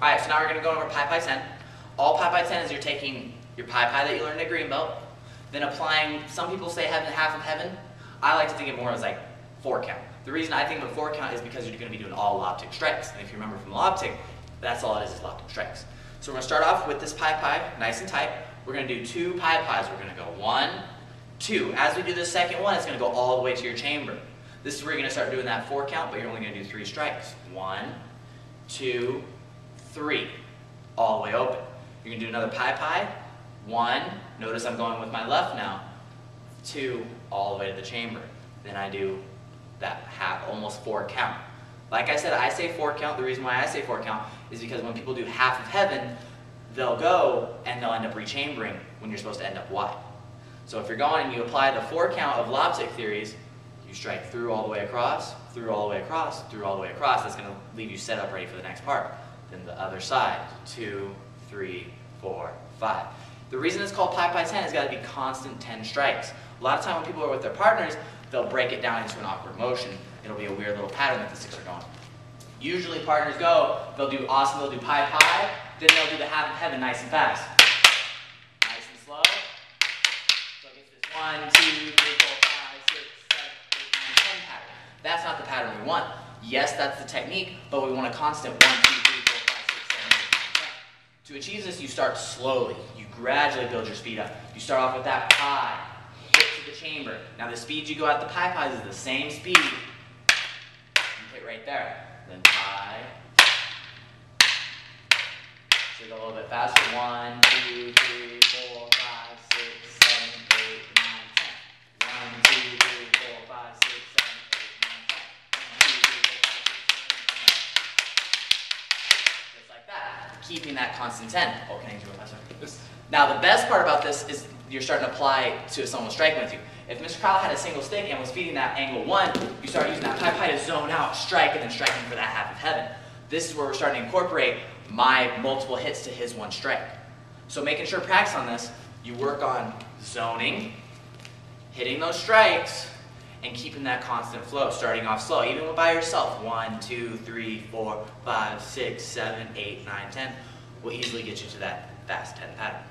Alright, so now we're going to go over Pi Pi 10. All Pi Pi 10 is you're taking your Pi Pi that you learned at Greenbelt, then applying, some people say half of heaven. I like to think of it more as like 4 count. The reason I think of a 4 count is because you're going to be doing all lobstick strikes. And if you remember from lobstick, that's all it is lobstick strikes. So we're going to start off with this Pi Pi, nice and tight. We're going to do 2 Pi Pis. We're going to go 1, 2. As we do the second one, it's going to go all the way to your chamber. This is where you're going to start doing that 4 count, but you're only going to do 3 strikes. 1, 2, 3. All the way open. You're going to do another Pi Pi. 1. Notice I'm going with my left now. 2. All the way to the chamber. Then I do that almost 4 count. Like I said, I say 4 count. The reason why I say 4 count is because when people do half of heaven, they'll go and they'll end up rechambering when you're supposed to end up wide. So if you're going and you apply the 4 count of lobstick theories, you strike through all the way across, through all the way across, through all the way across. That's going to leave you set up ready for the next part. Then the other side, 2, 3, 4, 5. The reason it's called Pi Pi 10 is got to be constant 10 strikes. A lot of time when people are with their partners, they'll break it down into an awkward motion. It'll be a weird little pattern that the 6 are going. Usually partners go, they'll do awesome, they'll do Pi Pi, then they'll do the half of heaven nice and fast. Nice and slow. So it gets this 1, 2, 3, 4, 5, 6, 7, 8, 9, 10 pattern. That's not the pattern we want. Yes, that's the technique, but we want a constant 1, 2, 3, 4, 5, 6, 7, 8, 9, 10. To achieve this, you start slowly. You gradually build your speed up. You start off with that Pi, hit to the chamber. Now the speed you go at the Pi Pis is the same speed. You hit right there. Then Pi. So you go a little bit faster. 1, 2, 3, 4, 5, 6, 7, 8, 9, 10. 1, 2, 3, 4, 5, 6, 7, 8, 9, 10. 1, 2, 3, 4, 5, 6, 7, 8, 9, 10. Just like that. Keeping that constant 10. Oh, can I do it faster? Now the best part about this is you're starting to apply to someone striking with you. If Mr. Kyle had a single stick and was feeding that angle 1, you start using that Pi Pi to zone out, strike, and then striking for that half of heaven. This is where we're starting to incorporate my multiple hits to his 1 strike. So making sure practice on this, you work on zoning, hitting those strikes, and keeping that constant flow, starting off slow, even by yourself. 1, 2, 3, 4, 5, 6, 7, 8, 9, 10 will easily get you to that fast 10 pattern.